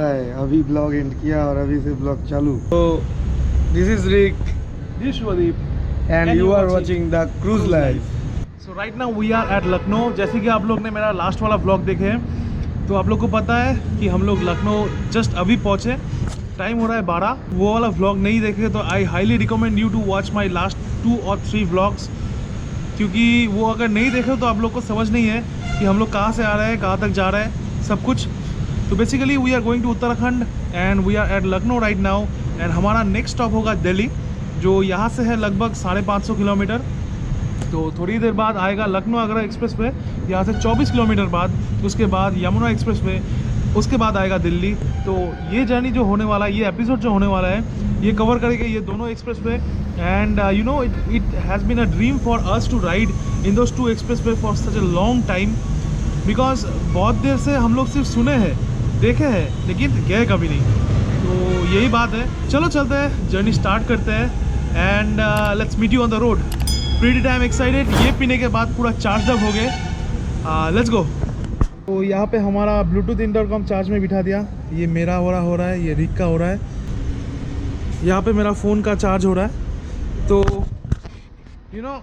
रहा है, अभी ब्लॉग एंड किया और अभी से ब्लॉग चालू। तो this is Rick Vishwadeep and you are watching the cruise life. So right now we are at Lucknow. जैसे कि आप लोग ने मेरा लास्ट वाला व्लॉग देखे हैं तो आप लोग को पता है कि हम लोग लखनऊ जस्ट अभी पहुँचे। टाइम हो रहा है 12। वो वाला व्लॉग नहीं देखे तो I highly recommend you to watch my last 2 or 3 vlogs, क्योंकि वो अगर नहीं देखे तो आप लोग को समझ नहीं है कि हम लोग कहाँ से आ रहे हैं, कहाँ तक जा रहे हैं, सब कुछ। तो basically we are going to Uttarakhand and we are at Lucknow right now. And हमारा नेक्स्ट स्टॉप होगा दिल्ली, जो यहाँ से है लगभग 550 किलोमीटर। तो थोड़ी देर बाद आएगा लखनऊ आगरा एक्सप्रेस वे, यहाँ से 24 किलोमीटर बाद। उसके बाद यमुना एक्सप्रेस वे, उसके बाद आएगा दिल्ली। तो ये जर्नी जो होने वाला है, ये एपिसोड जो होने वाला है, ये कवर करेगा ये दोनों expressway. And you know it has been a dream for us to ride in those 2 expressway for such a long time, because बहुत देर से हम लोग सिर्फ सुने हैं, देखे हैं, लेकिन गए कभी नहीं। तो यही बात है। चलो चलते हैं, जर्नी स्टार्ट करते हैं and let's meet you on the road. Pretty time excited. ये पीने के बाद पूरा चार्ज अप हो गए। Let's go. तो यहाँ पे हमारा ब्लूटूथ इंटरकॉम चार्ज में बिठा दिया। ये मेरा हो रहा है, ये रिक का हो रहा है। यहाँ पे मेरा फ़ोन का चार्ज हो रहा है। तो you know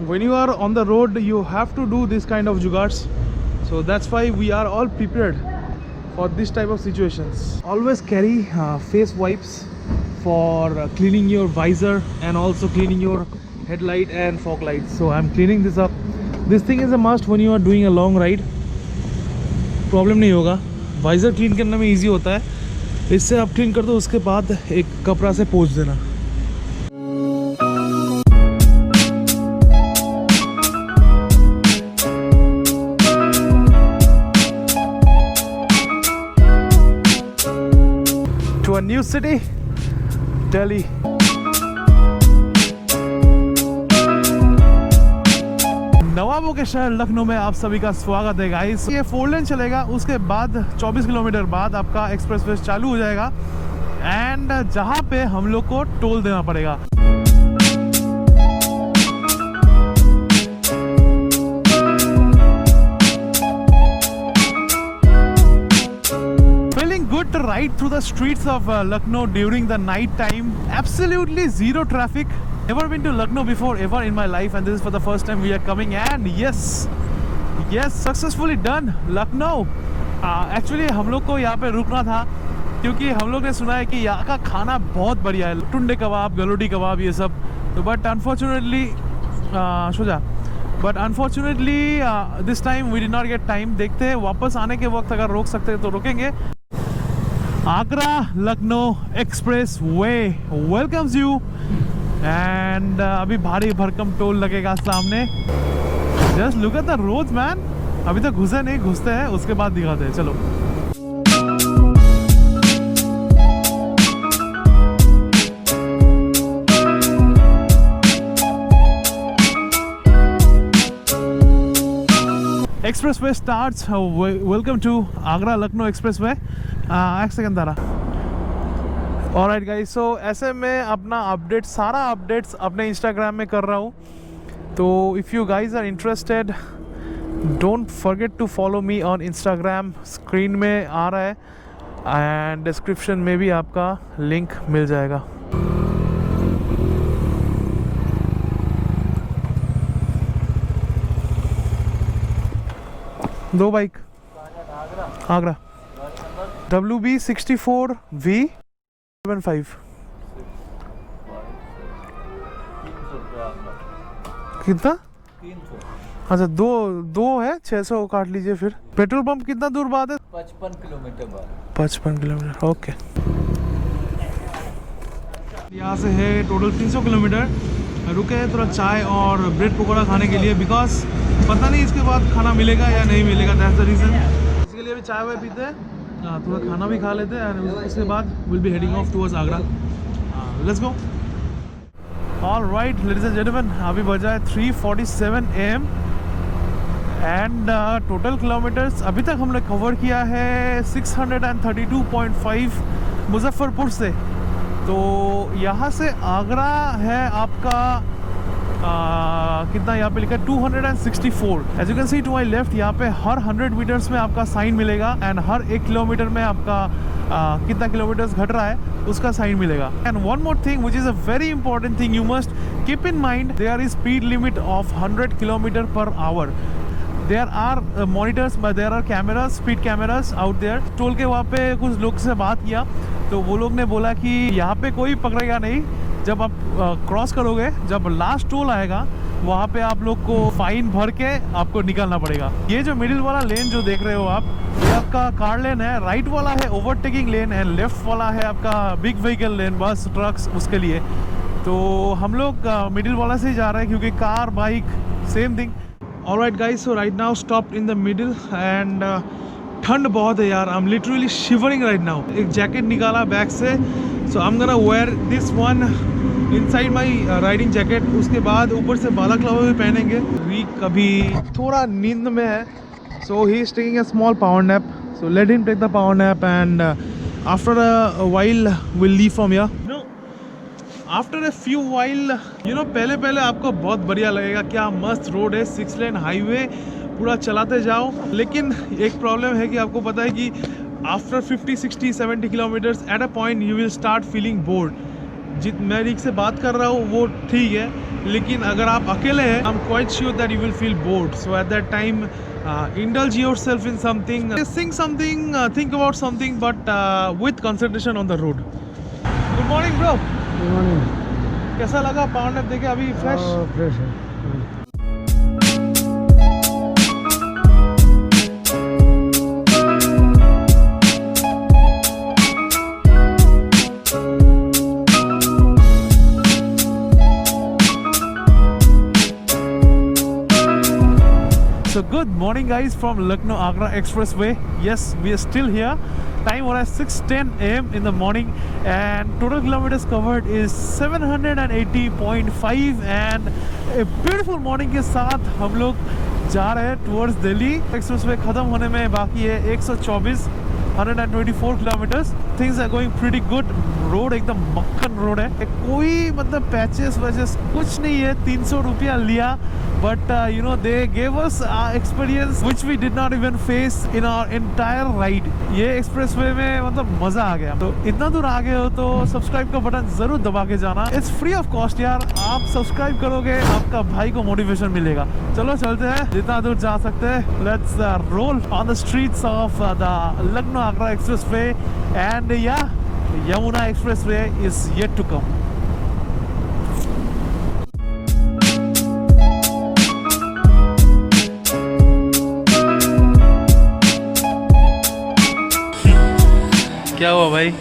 when you are on the road you have to do this kind of जुगाड्स। So that's why we are all prepared for this type of situations. Always carry face wipes for cleaning your visor and also cleaning your headlight and fog lights. So I'm cleaning this up. This thing is a must when you are doing a long ride. Problem नहीं होगा। Visor clean करने में easy होता है। इससे आप clean कर दो, उसके बाद एक कपड़ा से पोंछ देना। To a new city, Delhi. नवाबों के शहर लखनऊ में आप सभी का स्वागत है गाइस। ये 4 लेन चलेगा, उसके बाद 24 किलोमीटर बाद आपका एक्सप्रेस वे चालू हो जाएगा एंड जहां पे हम लोग को टोल देना पड़ेगा। Feeling good to ride through the streets of Lucknow during the night time. Absolutely zero traffic. Never been to Lucknow before ever in my life, and this is for the first time we are coming. And yes, successfully done Lucknow. Actually हम लोग को यहाँ पे रुकना था क्योंकि हम लोग ने सुना है कि यहाँ का खाना बहुत बढ़िया है, टुंडे कबाब, गलोटी कबाब, ये सब। तो but unfortunately this time we did not get time. देखते हैं वापस आने के वक्त अगर रोक सकते हैं तो रोकेंगे। Agra Lucknow express way welcomes you and अभी भारी भरकम टोल लगेगा सामने। Just look at the road man. अभी तक घुसे नहीं, घुसते हैं उसके बाद दिखाते हैं। चलो expressway starts. Welcome to Agra Lucknow expressway. एक सेकंड दारा। ऑलराइट गाइस, सो ऐसे मैं अपना सारा अपडेट्स अपने इंस्टाग्राम में कर रहा हूँ। तो if you guys are interested don't forget to follow me on Instagram. Screen में आ रहा है एंड डिस्क्रिप्शन में भी आपका लिंक मिल जाएगा। दो बाइक आगरा WB 64V75 कितना? 300। अच्छा दो है 600 काट लीजिए। फिर पेट्रोल पंप कितना दूर बाद है? 55 किलोमीटर बाद। 55 किलोमीटर, ओके। यहाँ से है टोटल 300 किलोमीटर। रुके हैं थोड़ा चाय और ब्रेड पकौड़ा खाने के लिए, बिकॉज पता नहीं इसके बाद खाना मिलेगा या नहीं मिलेगा। That's the reason. इसके लिए अभी चाय वाय पीते हैं, थोड़ा खाना भी खा लेते हैं एंड उसके बाद will be heading of towards Agra. Let's go. Alright ladies and gentleman, अभी बजा है 3:47 AM एंड टोटल किलोमीटर्स अभी तक हमने कवर किया है 632.5 मुजफ्फरपुर से। तो यहाँ से आगरा है आपका कितना यहाँ पे लिखा है 264। As you can see to my left, यहाँ पे हर 100 मीटर्स में आपका साइन मिलेगा एंड हर 1 किलोमीटर में आपका कितना किलोमीटर्स घट रहा है उसका साइन मिलेगा। And one more thing which is a very important thing, you must keep in mind there is speed limit of 100 kilometre per hour. There are monitors, but there are cameras, speed cameras out there. Toll के वहाँ पे कुछ लोग से बात किया तो वो लोग ने बोला कि यहाँ पे कोई पकड़ेगा नहीं, जब आप क्रॉस करोगे, जब लास्ट टोल आएगा वहाँ पे आप लोग को फाइन भर के आपको निकलना पड़ेगा। ये जो मिडिल वाला लेन जो देख रहे हो आप, ये आपका कार लेन है, राइट वाला है ओवरटेकिंग लेन एंड लेफ्ट वाला है आपका बिग व्हीकल लेन, बस ट्रक्स उसके लिए। तो हम लोग मिडिल वाला से ही जा रहे हैं क्योंकि car bike same thing. Alright guys, so right now stopped in the middle and ठंड बहुत है यार, I'm literally shivering right now। एक जैकेट निकाला बैग से, so I'm gonna wear this one inside my riding jacket। उसके बाद ऊपर से बालाक्लावा भी पहनेंगे। रीक अभी थोड़ा नींद में है, so he is taking a small power nap, so let him take the power nap and after a while we'll leave from here। After a few while पहले आपको बहुत बढ़िया लगेगा, क्या मस्त रोड है, 6 लेन हाईवे, पूरा चलाते जाओ। लेकिन एक प्रॉब्लम है कि आपको पता है कि after 50, 60, 70 kilometres eight a point you will start feeling board. मैं रिक से बात कर रहा हूँ वो ठीक है, लेकिन अगर आप अकेले हैं I am quite sure that you will feel bored. So at that time indulge yourself in something, sing something, think about something, but with concentration on the road। Good morning bro। Good morning। कैसा लगा power nap देके अभी? Fresh fresh है। So good morning guys from Lucknow Agra Expressway। Yes, we are still here। Time हो रहा है 6:10 AM in the morning and total kilometers covered is 780.5 and a beautiful morning के साथ हम लोग जा रहे हैं towards दिल्ली। एक्सप्रेसवे ख़त्म होने में बाकी है 124, 124 kilometres. Things are going pretty good. Road एकदम मक्खन रोड है, कोई मतलब पैचेस वैचेस कुछ नहीं है। 300 रुपया लिया, but they gave us experience which we did not even face in our entire ride. ये एक्सप्रेसवे में मतलब मजा आ गया। तो इतना दूर आ गए हो तो सब्सक्राइब का बटन जरूर दबा के जाना, इट्स फ्री ऑफ कॉस्ट यार। आप सब्सक्राइब करोगे आपका भाई को मोटिवेशन मिलेगा। चलो चलते हैं, जितना दूर जा सकते हैं। Let's roll on the streets of the Lucknow Agra expressway and या Yamuna expressway is yet to come. क्या हुआ भाई?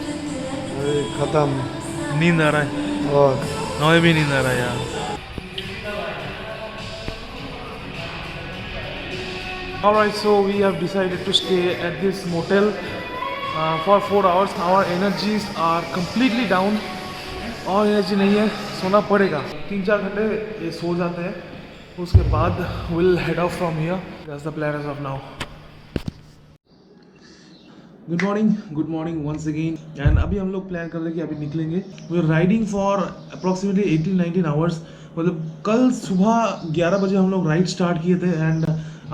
खत्म, नींद आ रहा है और हमें भी नींद आ रहा है यार। Alright, so we have decided to stay at this motel for 4 hours। Our energies are completely down, और एनर्जी नहीं है, सोना पड़ेगा। 3-4 घंटे ये सो जाते हैं, उसके बाद we'll head off from here। That's the plan as of now। Good morning once again. And अभी हम लोग प्लान कर रहे हैं कि अभी निकलेंगे। We are riding for approximately 18-19 hours. मतलब कल सुबह 11 बजे हम लोग राइड स्टार्ट किए थे एंड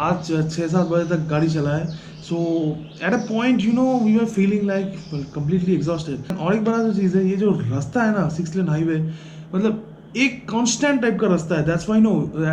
आज 6-7 बजे तक गाड़ी चला है। So at a point we are feeling like completely exhausted. और एक बड़ा जो चीज़ है, ये जो रास्ता है ना 6 लेन हाईवे, मतलब एक कांस्टेंट टाइप का रास्ता है। That's why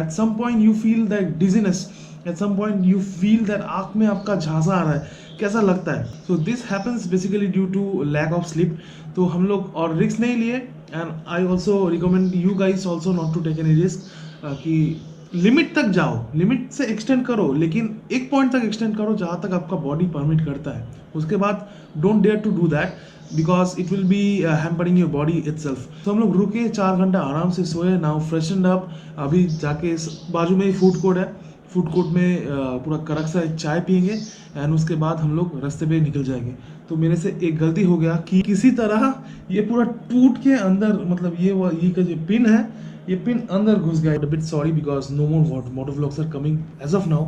at some point you feel that dizziness, at some point you feel that आँख में आपका झांसा आ रहा है, कैसा लगता है। So this happens basically due to lack of sleep. तो हम लोग और रिस्क नहीं लिए and I also recommend you guys also not to take any risk. कि लिमिट तक जाओ, लिमिट से एक्सटेंड करो, लेकिन एक पॉइंट तक एक्सटेंड करो जहाँ तक आपका बॉडी परमिट करता है। उसके बाद don't dare to do that because it will be hampering your body itself. तो हम लोग रुके, 4 घंटा आराम से सोए, नाउ फ्रेशनड अप। अभी जाके बाजू में ही फूड कोर्ट है, फूड कोर्ट में पूरा कड़क सा चाय पियेंगे एंड उसके बाद हम लोग रास्ते पे निकल जाएंगे। तो मेरे से एक गलती हो गया कि किसी तरह ये पूरा टूट के अंदर, मतलब ये का जो पिन है, ये पिन अंदर घुस गया। A bit sorry because no more motor vlogs are coming as of now,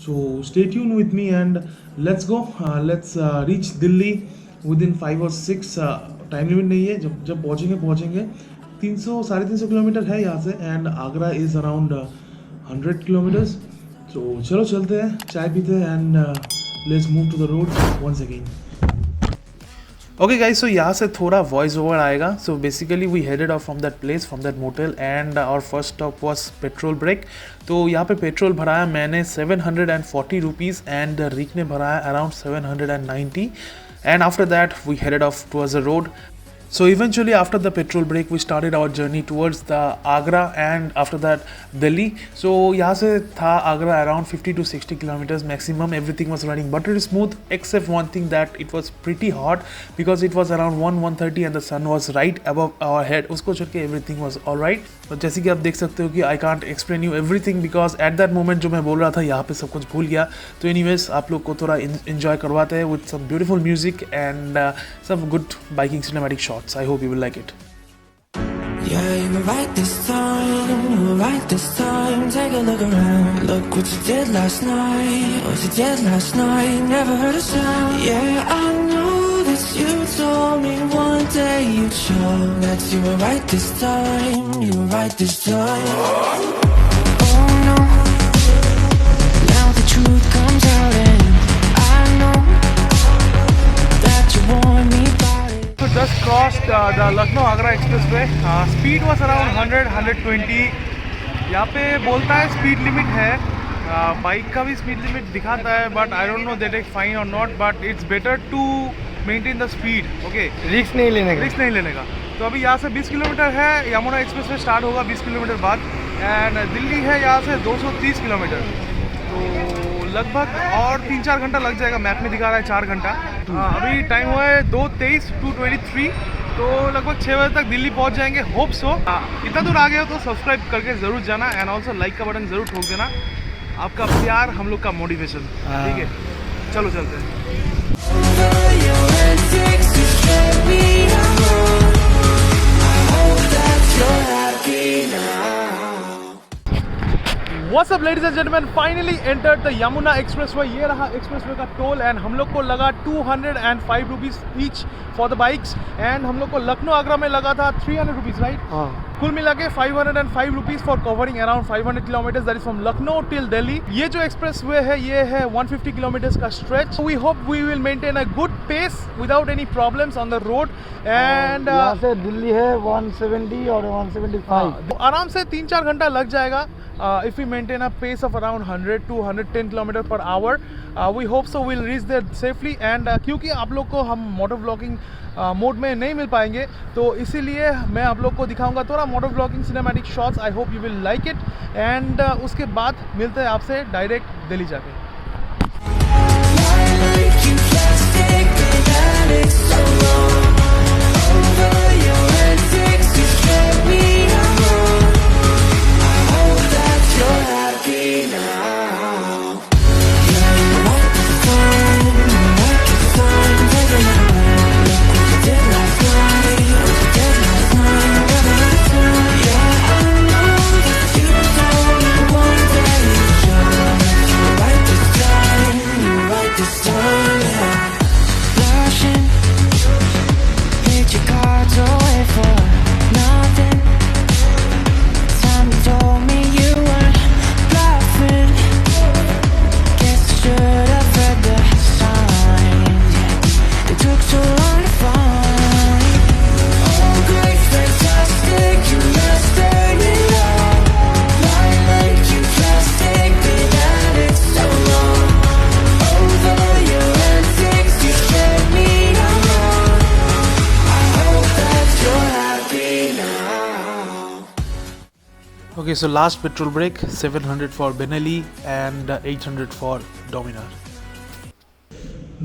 so stay tuned with me and let's go। let's reach Delhi within 5 or 6। Time limit नहीं है, जब पहुँचेंगे 300 350 किलोमीटर है यहाँ से and Agra is around 100 kilometres. तो चलो चलते हैं, चाय पीते हैं and let's move to the road once again. Okay guys, so यहाँ से थोड़ा वॉइस ओवर आएगा। So basically we headed off from that place, from that motel and our first stop was petrol break. तो यहाँ पे petrol भराया मैंने 740 rupees and Rick ने भराया around 790 and after that we headed off towards the road. So eventually after the petrol break we started our journey towards the Agra and after that Delhi. So यहाँ से था Agra around 50 to 60 kilometers maximum. Everything was running buttery smooth except one thing that it was pretty hot because it was around 1:30 and the sun was right above our head. उसको छोड़ के everything was alright. तो जैसे कि आप देख सकते हो कि I can't explain you everything because at that moment जो मैं बोल रहा था यहाँ पे सब कुछ भूल गया। तो anyways आप लोग को थोड़ा enjoy करवाते हैं with some beautiful music and some good biking cinematic shots. I hope you will like it. Yeah, you were right this time, you were right this time. Take a look around, look what you did last night. What you did last night, never heard a sound. Yeah, I know that you told me one day you'd show that you were right this time, you were right this time. Oh no, now the truth comes out and I know that you want me by. So just crossed the Lucknow Agra expressway. Speed was around 100-120. यहाँ पे बोलता है speed limit है, bike का भी speed limit दिखाता है but I don't know that is fine और not, but it's better to maintain the speed. Okay, risk नहीं लेने का। रिस्क नहीं लेने का। तो अभी यहाँ से 20 किलोमीटर है, यमुना एक्सप्रेसवे स्टार्ट होगा 20 किलोमीटर बाद एंड दिल्ली है यहाँ से 230 किलोमीटर। तो लगभग और 3-4 घंटा लग जाएगा, मैप में दिखा रहा है 4 घंटा। अभी टाइम हुआ है 2:23 2:23, तो लगभग 6 बजे तक दिल्ली पहुंच जाएंगे, होप सो। इतना दूर आ गए हो तो सब्सक्राइब करके ज़रूर जाना एंड ऑल्सो लाइक का बटन ज़रूर ठोक देना। आपका प्यार हम लोग का मोटिवेशन, ठीक है। चलो चलते हैं। What's up ladies and gentlemen, finally entered the Yamuna Expressway। ये रहा एक्सप्रेसवे का टोल एंड हम लोग को लगा 205 rupees each for the bikes and हम लोग को लखनऊ आगरा में लगा था 300 रुपीज़, राइट? हाँ। कुल मिला के 505 rupees for covering around 500 kilometres, that is from Lucknow till Delhi. ये जो एक्सप्रेसवे है ये है 150 किलोमीटर्स का stretch. We hope we will maintain a good pace without any problems on the road and यहाँ से दिल्ली है 170 और 175। आराम से 3-4 घंटा लग जाएगा if we maintain a pace of around 100 to 110 km per hour. We hope so we'll reach there safely and क्योंकि आप लोग को हम मोटर ब्लॉगिंग मोड में नहीं मिल पाएंगे तो इसीलिए मैं आप लोग को दिखाऊंगा थोड़ा motor blogging cinematic shots. I hope you will like it and उसके बाद मिलते हैं आपसे डायरेक्ट दिल्ली जाके। Okay, so last petrol break, 700 for Benelli and 800 for Dominar.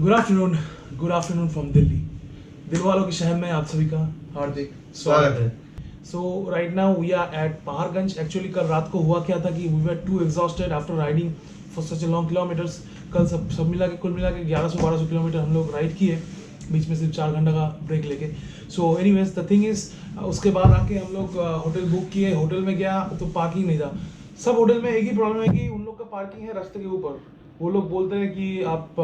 Good afternoon from Delhi. दिल वालों के शहर में आप सभी का हार्दिक स्वागत है। So right now we are at Paharganj. Actually कल रात को हुआ क्या था कि we were too exhausted after riding for such a long kilometers। कल सब मिला के कुल मिला के 1100-1200 किलोमीटर हम लोग राइड किए, बीच में सिर्फ 4 घंटा का ब्रेक लेके। So anyways the thing is उसके बाद आके हम लोग होटल बुक किए। होटल में गया तो पार्किंग नहीं था। सब होटल में एक ही प्रॉब्लम है कि उन लोग का पार्किंग है रास्ते के ऊपर। वो लोग बोलते हैं कि आप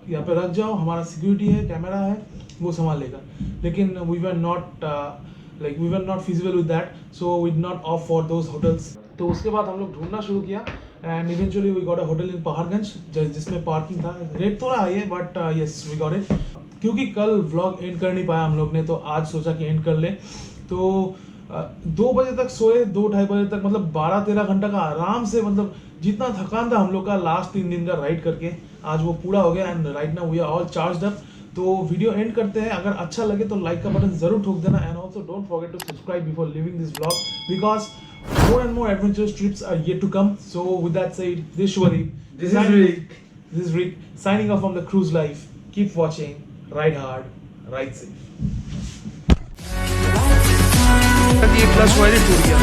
यहाँ पे रख जाओ, हमारा सिक्योरिटी है, कैमरा है, वो संभाल लेगा। लेकिन we were not like we were not feasible with that, so we did not off for those hotels. तो उसके बाद हम लोग ढूंढना शुरू किया and eventually we got a hotel in Paharganj जिसमें पार्किंग था। रेट थोड़ा हाई है but yes we got it. क्योंकि कल व्लॉग एंड कर नहीं पाया हम लोग ने, तो आज सोचा कि एंड कर ले। तो 2 बजे तक सोए, 2-2:30 बजे तक, मतलब 12-13 घंटा का आराम से, मतलब जितना थकान था हम लोग का लास्ट 3 दिन का राइड करके, आज वो पूरा हो गया and right now we are all charged up. तो वीडियो एंड करते हैं। अगर अच्छा लगे तो लाइक का बटन जरूर ठोक देना and also don't forget to subscribe before leaving this vlog because more and more adventurous trips are yet to come. So with that said, this is Shubhadeep. This is Rick. This is Rick signing off from the cruise life. Keep watching, ride hard, ride safe. ये plus वाले टूट गया।